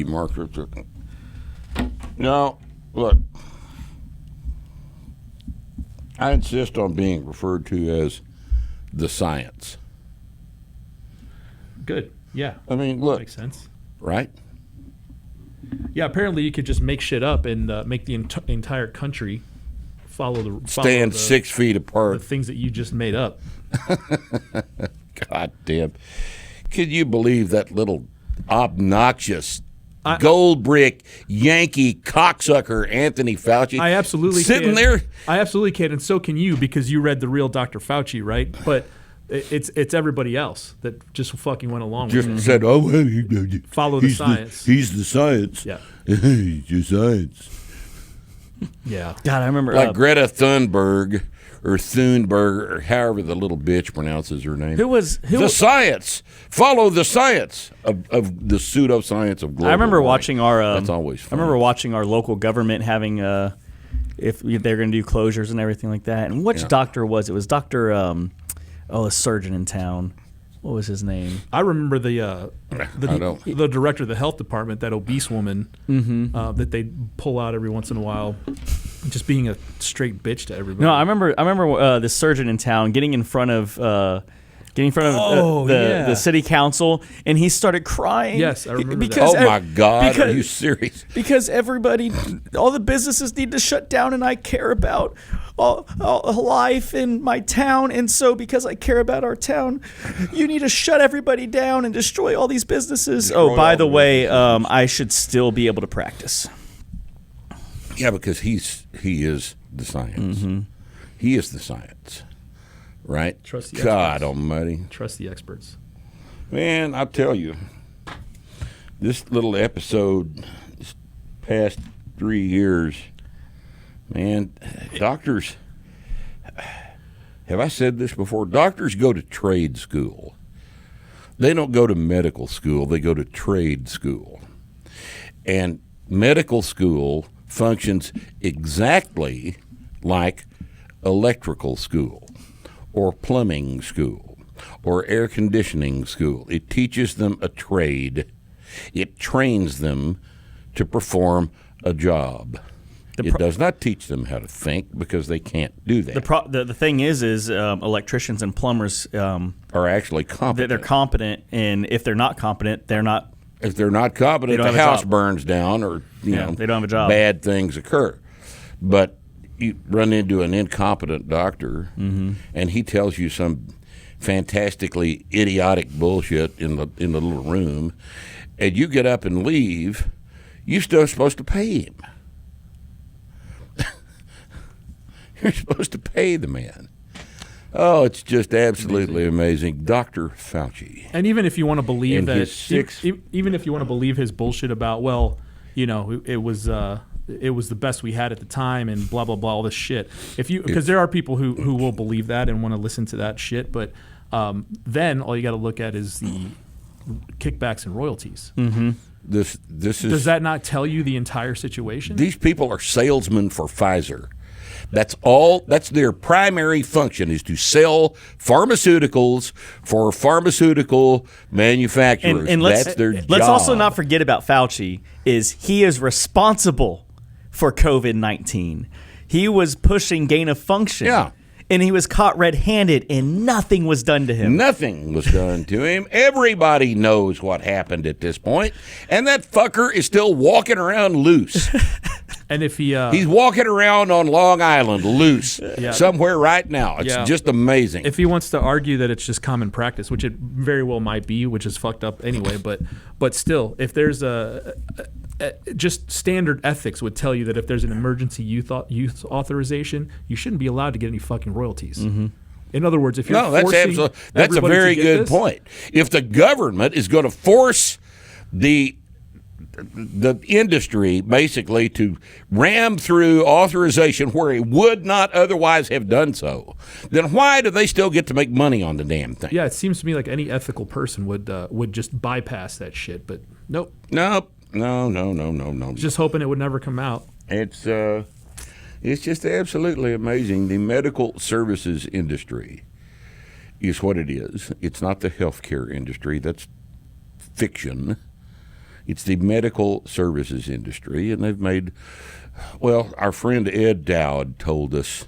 you, Mark. No, look. I insist on being referred to as the science. Good. Yeah. I mean, look. Makes sense. Right? Yeah, apparently you could just make shit up and make the entire country follow Stand 6 feet the apart. things that you just made up. God damn. Could you believe that little obnoxious gold brick Yankee cocksucker Anthony Fauci? I absolutely sitting can. there. I absolutely can, and so can you, because you read the real Dr. Fauci, right? But it's everybody else that just fucking went along with it. Just said, oh, well, Follow the science. He's the science. Yeah. He's the science. Yeah. God, I remember. Like Greta Thunberg or Thunberg or however the little bitch pronounces her name. The science. Follow the science of the pseudoscience of global I remember warming. watching our. That's always fun. I remember watching our local government having if they're going to do closures and everything like that. And which doctor was it? It was Doctor. A surgeon in town. What was his name? I remember the director of the health department, that obese woman that they pull out every once in a while, just being a straight bitch to everybody. No, I remember this surgeon in town getting in front of the city council, and he started crying. Yes, I remember because that. Oh my God, are you serious? Because all the businesses need to shut down, and I care about all life in my town, and so because I care about our town, you need to shut everybody down and destroy all these businesses. By the way, I should still be able to practice. Yeah, because he is the science. Mm-hmm. He is the science, right? Trust the God experts. Almighty, Trust the experts. man. I tell you, this little episode, this past 3 years, man. Doctors, have I said this before? Doctors go to trade school. They don't go to medical school. They go to trade school, and medical school functions exactly like electrical school or plumbing school or air conditioning school. It teaches them a trade. It trains them to perform a job. It does not teach them how to think, because they can't do that. The thing is electricians and plumbers are actually competent. They're competent, and if they're not competent, they're not. If they're not competent, the house burns down, or they don't have a job. Bad things occur. But you run into an incompetent doctor, and he tells you some fantastically idiotic bullshit in the little room, and you get up and leave. You're still supposed to pay him. You're supposed to pay the man. Oh, it's just absolutely amazing. Dr. Fauci. And even if you want to believe In that, his even if you want to believe his bullshit about, well, you know, it was the best we had at the time and blah blah blah, all this shit. Because there are people who will believe that and want to listen to that shit, but then all you got to look at is the kickbacks and royalties. Mm-hmm. This is. Does that not tell you the entire situation? These people are salesmen for Pfizer. That's all. That's their primary function, is to sell pharmaceuticals for pharmaceutical manufacturers. And that's their job. Let's also not forget about Fauci. He is responsible for COVID-19. He was pushing gain of function. Yeah. And he was caught red-handed, and nothing was done to him. Nothing was done to him. Everybody knows what happened at this point, and that fucker is still walking around loose. And if he's walking around on Long Island loose somewhere right now. It's just amazing. If he wants to argue that it's just common practice, which it very well might be, which is fucked up anyway, but still, if there's just standard ethics would tell you that if there's an emergency youth authorization, you shouldn't be allowed to get any fucking royalties. Mm-hmm. In other words, if you're that's a very good point. If the government is going to force the industry basically to ram through authorization where it would not otherwise have done so, then why do they still get to make money on the damn thing? Yeah, it seems to me like any ethical person would just bypass that shit, but nope. No. Just hoping it would never come out. It's just absolutely amazing. The medical services industry is what it is. It's not the healthcare industry. That's fiction. It's the medical services industry, and they've made, well, our friend Ed Dowd told us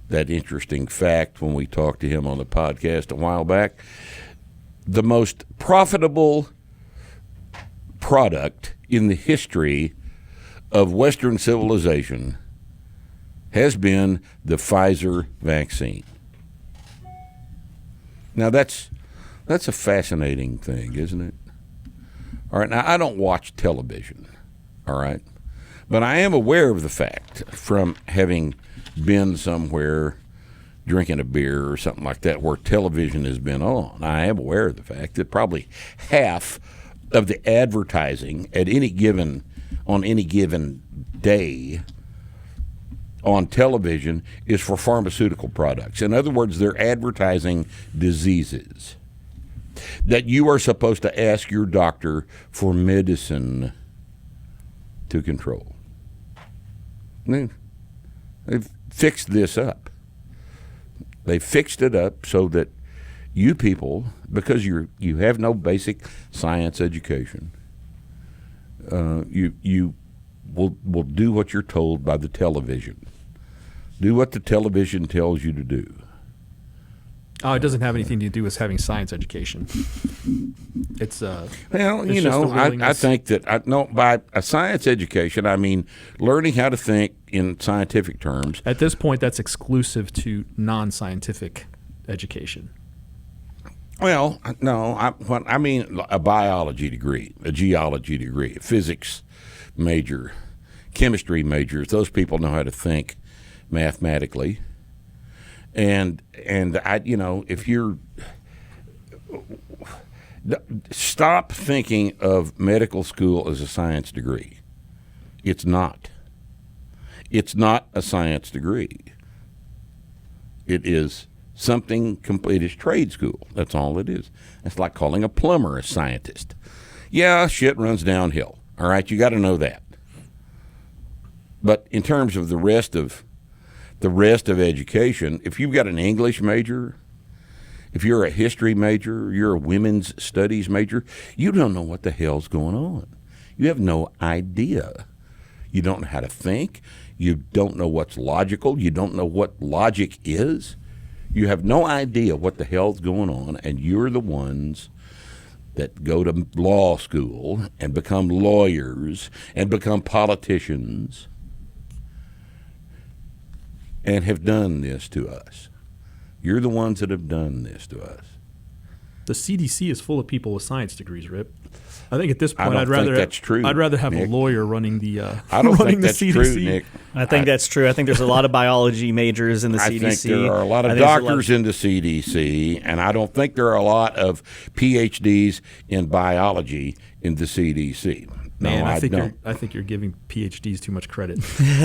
that interesting fact when we talked to him on the podcast a while back. The most profitable product in the history of Western civilization has been the Pfizer vaccine. Now that's a fascinating thing, isn't it? All right, now I don't watch television, all right? But I am aware of the fact from having been somewhere drinking a beer or something like that where television has been on. I am aware of the fact that probably half of the advertising on any given day on television is for pharmaceutical products. In other words, they're advertising diseases that you are supposed to ask your doctor for medicine to control. They've fixed this up. They fixed it up so that you people, because you have no basic science education, you will do what you're told by the television. Do what the television tells you to do. Oh, it doesn't have anything to do with having science education. It's well, it's you just know, the willingness. I think that by a science education, I mean learning how to think in scientific terms. At this point, that's exclusive to non-scientific education. Well, no, I mean a biology degree, a geology degree, a physics major, chemistry majors. Those people know how to think mathematically. And I, you know, if you're stop thinking of medical school as a science degree. It's not. It's not a science degree. It is something complete as trade school. That's all it is. It's like calling a plumber a scientist. Yeah, shit runs downhill. All right, you got to know that. But in terms of the rest of education, if you've got an English major, if you're a history major, you're a women's studies major, you don't know what the hell's going on. You have no idea. You don't know how to think. You don't know what's logical. You don't know what logic is. You have no idea what the hell's going on, and you're the ones that go to law school and become lawyers and become politicians and have done this to us. You're the ones that have done this to us. The CDC is full of people with science degrees, Rip. I think at this I point, don't I'd rather think that's true, I'd rather have Nick. a lawyer running the I don't running think that's the CDC. true, Nick. I think that's true. I think there's a lot of biology majors in the I CDC. think there are a lot of I think there's a lot doctors in the CDC, and I don't think there are a lot of PhDs in biology in the CDC. No, Man, I don't. I think you're giving PhDs too much credit.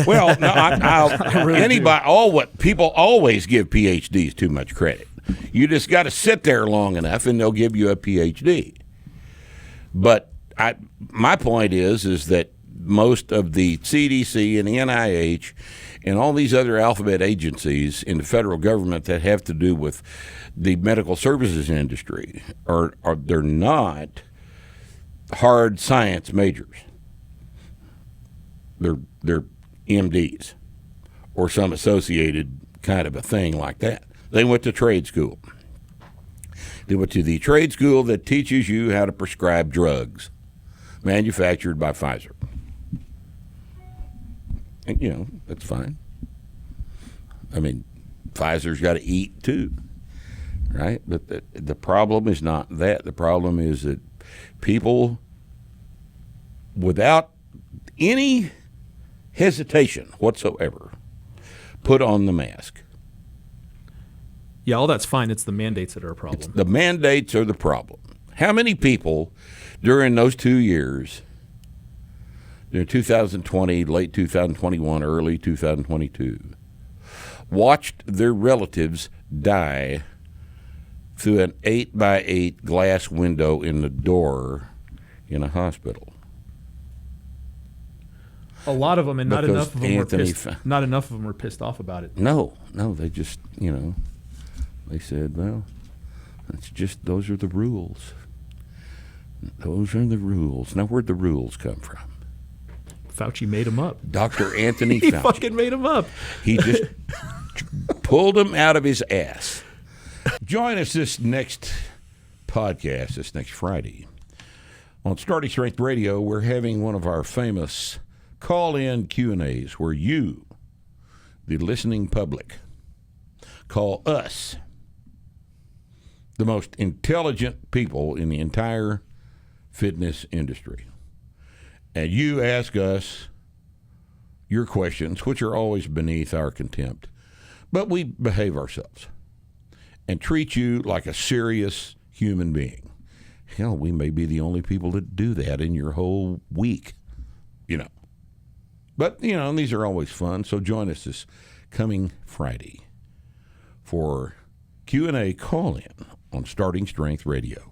Well, no, people always give PhDs too much credit. You just got to sit there long enough, and they'll give you a PhD. But my point is that most of the CDC and the NIH and all these other alphabet agencies in the federal government that have to do with the medical services industry they're not hard science majors. They're MDs or some associated kind of a thing like that. They went to trade school. They went to the trade school that teaches you how to prescribe drugs manufactured by Pfizer. And, you know, that's fine. I mean, Pfizer's got to eat too, right? But the problem is not that. The problem is that people, without any hesitation whatsoever, put on the mask. Yeah, all that's fine. It's the mandates that are a problem. The mandates are the problem. How many people during those 2 years, in 2020, late 2021, early 2022, watched their relatives die through an 8x8 glass window in the door in a hospital? A lot of them, and not Because enough of them Anthony were pissed. Not enough of them were pissed off about it. No, they just, they said, well, that's just, those are the rules. Those are the rules. Now, where'd the rules come from? Fauci made him up. Dr. Anthony He Fauci. fucking made him up. He just pulled him out of his ass. Join us this next podcast, this next Friday. On Starting Strength Radio, we're having one of our famous call-in Q&As where you, the listening public, call us, the most intelligent people in the entire fitness industry. And you ask us your questions, which are always beneath our contempt. But we behave ourselves and treat you like a serious human being. Hell, we may be the only people that do that in your whole week, you know. But, you know, these are always fun, so join us this coming Friday for Q&A call-in on Starting Strength Radio.